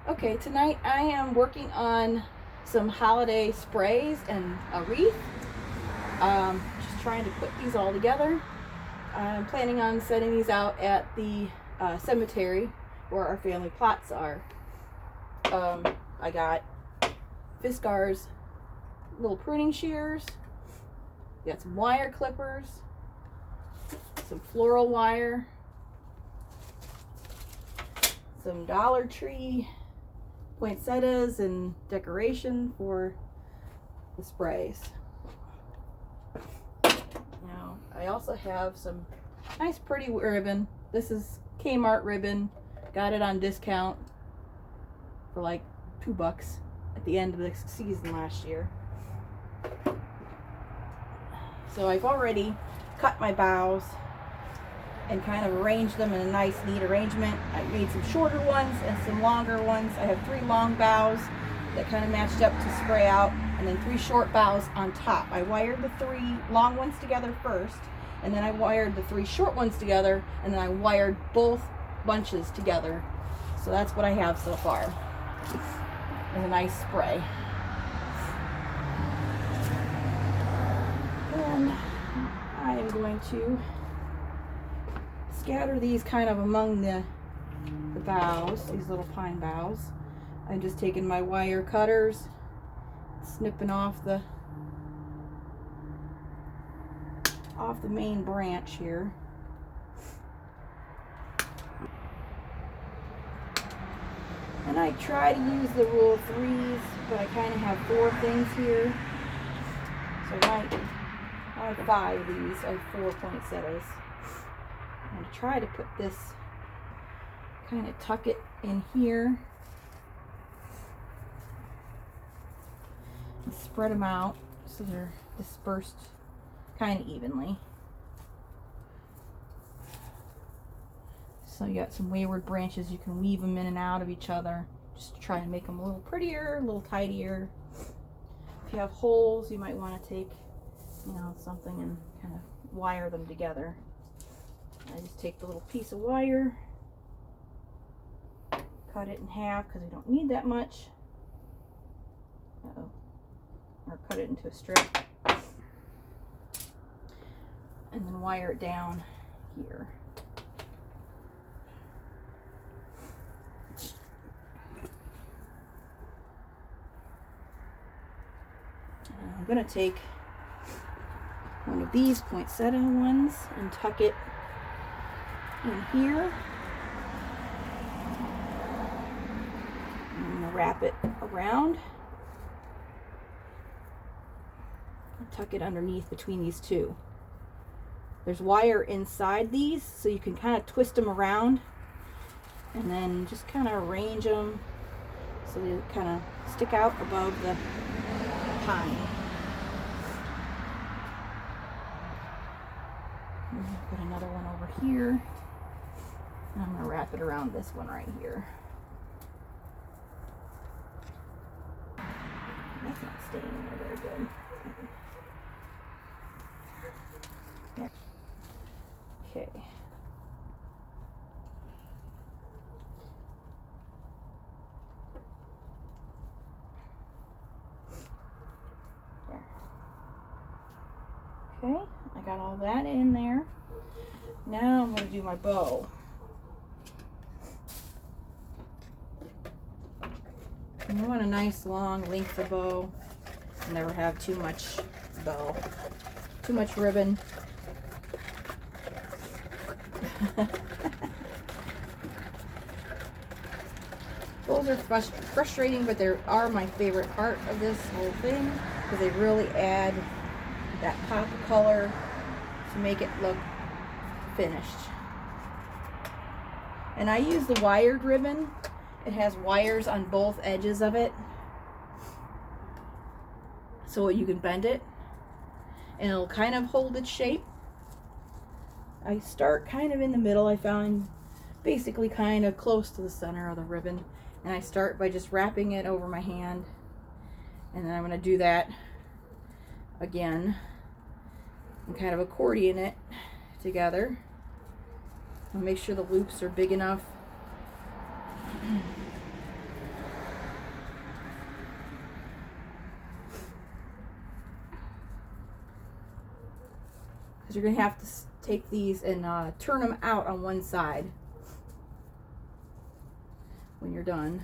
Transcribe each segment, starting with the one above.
Okay, tonight I am working on some holiday sprays and a wreath. Just trying to put these all together. I'm planning on setting these out at the cemetery where our family plots are. I got Fiskars little pruning shears, got some wire clippers, some floral wire, some Dollar Tree poinsettias and decoration for the sprays. Now, I also have some nice pretty ribbon. This is Kmart ribbon. Got it on discount for like $2 at the end of the season last year. So I've already cut my boughs and kind of arranged them in a nice, neat arrangement. I made some shorter ones and some longer ones. I have 3 long boughs that kind of matched up to spray out, and then 3 short boughs on top. I wired the 3 long ones together first, and then I wired the 3 short ones together, and then I wired both bunches together. So that's what I have so far. And a nice spray. And I am going to scatter these kind of among the boughs, these little pine boughs. I'm just taking my wire cutters, snipping off the main branch here. And I try to use the rule of 3s, but I kind of have 4 things here. So I have 5 of these. I have 4 poinsettias. I'm going to try to put this, kind of tuck it in here. And spread them out so they're dispersed kind of evenly. So you got some wayward branches, you can weave them in and out of each other just to try and make them a little prettier, a little tidier. If you have holes, you might want to take, something and kind of wire them together. I just take the little piece of wire, cut it in half because we don't need that much. Or cut it into a strip. And then wire it down here. I'm going to take one of these poinsettia ones and tuck it in here. I'm going to wrap it around. And tuck it underneath between these 2. There's wire inside these, so you can kind of twist them around and then just kind of arrange them so they kind of stick out above the pine. Put another one over here. And I'm going to wrap it around this one right here. That's not staying in there very good. Okay. There. Okay, I got all that in there. Now I'm going to do my bow. And you want a nice long length of bow. Never have too much bow. Too much ribbon. Bows are frustrating, but they are my favorite part of this whole thing because they really add that pop of color to make it look finished. And I use the wired ribbon. It has wires on both edges of it, so you can bend it and it'll kind of hold its shape. I start kind of in the middle. I found basically kind of close to the center of the ribbon, and I start by just wrapping it over my hand, and then I'm going to do that again and kind of accordion it together. I'll make sure the loops are big enough because you're going to have to take these and turn them out on one side when you're done.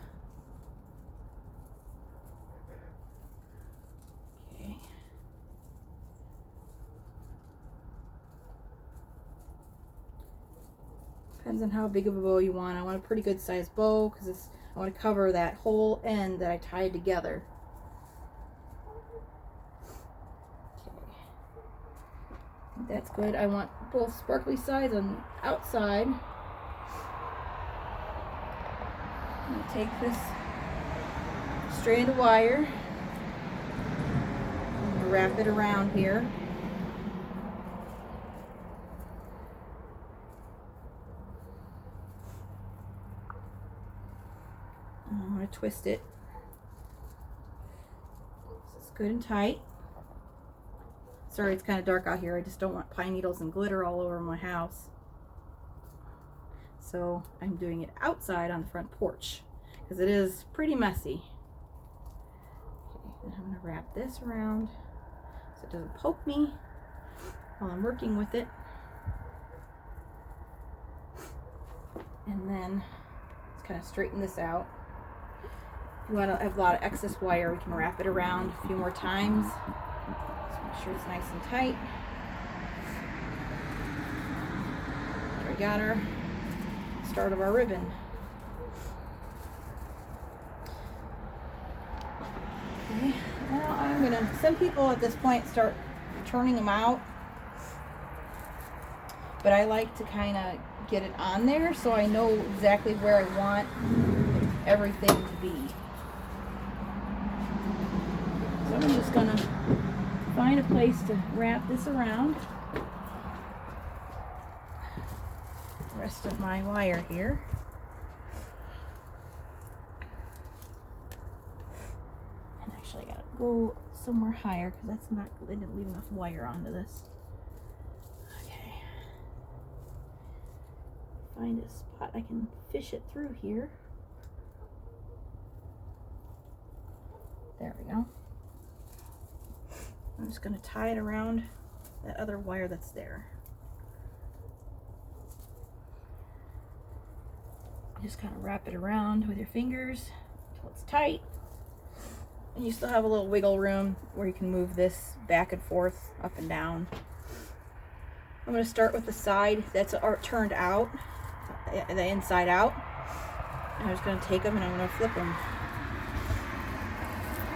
Okay. Depends on how big of a bow you want. I want a pretty good sized bow because I want to cover that whole end that I tied together. That's good. I want both sparkly sides on the outside. I'm going to take this strand of wire and wrap it around here. I'm going to twist it. So it's good and tight. Sorry, it's kind of dark out here. I just don't want pine needles and glitter all over my house. So I'm doing it outside on the front porch because it is pretty messy. Okay, and I'm going to wrap this around so it doesn't poke me while I'm working with it. And then let's kind of straighten this out. If you want to have a lot of excess wire, we can wrap it around a few more times. Make sure it's nice and tight. There we got our start of our ribbon. Okay, now I'm gonna, some people at this point start turning them out, but I like to kind of get it on there so I know exactly where I want everything to be. So I'm just gonna find a place to wrap this around the rest of my wire here. And actually I gotta go somewhere higher because that's not, I didn't leave enough wire onto this. Okay. Find a spot I can fish it through here. There we go. I'm just going to tie it around that other wire that's there. Just kind of wrap it around with your fingers until it's tight. And you still have a little wiggle room where you can move this back and forth, up and down. I'm going to start with the side that's turned out, the inside out. I'm just going to take them and I'm going to flip them.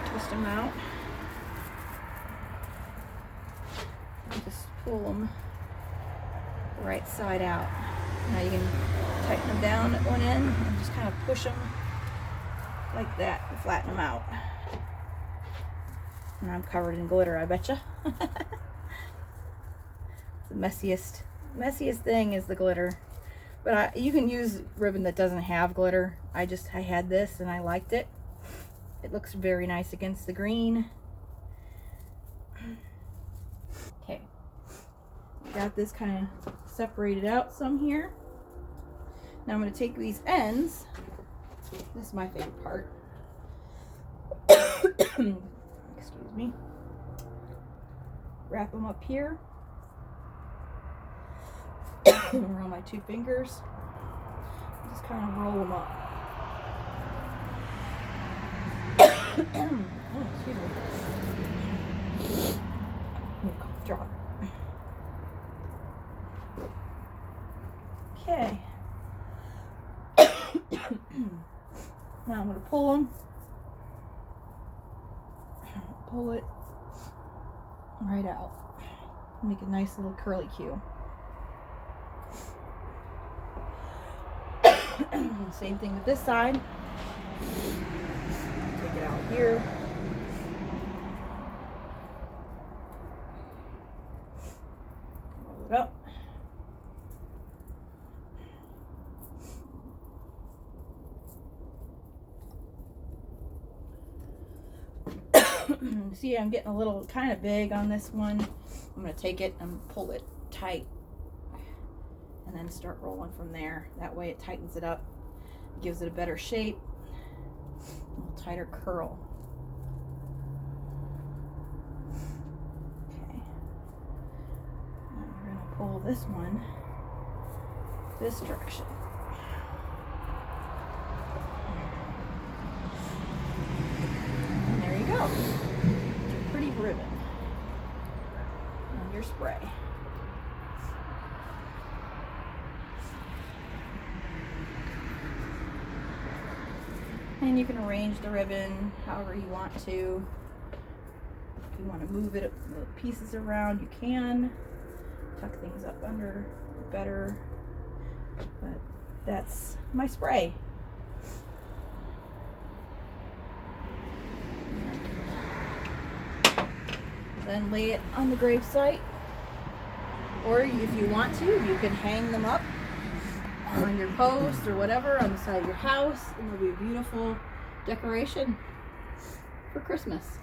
Twist them out. Just pull them the right side out. Now you can tighten them down at one end and just kind of push them like that and flatten them out. And I'm covered in glitter, I betcha. The messiest thing is the glitter. But you can use ribbon that doesn't have glitter. I had this and I liked it. It looks very nice against the green. Okay, got this kind of separated out some here. Now I'm going to take these ends. This is my favorite part. Excuse me. Wrap them up here around my two fingers. Just kind of roll them up. Oh, excuse me. Drop. Okay. Now I'm going to pull them. Pull it right out. Make a nice little curly Q. Same thing with this side. Take it out here. Roll it up. See, I'm getting a little kind of big on this one. I'm going to take it and pull it tight and then start rolling from there. That way it tightens it up, gives it a better shape, a little tighter curl. Okay. this one this direction. And there you go. It's your pretty ribbon and your spray. And you can arrange the ribbon however you want to. If you want to move it pieces around, you can. Tuck things up under better. But that's my spray. Then lay it on the gravesite. Or if you want to, you can hang them up on your post or whatever on the side of your house, and it'll be a beautiful decoration for Christmas.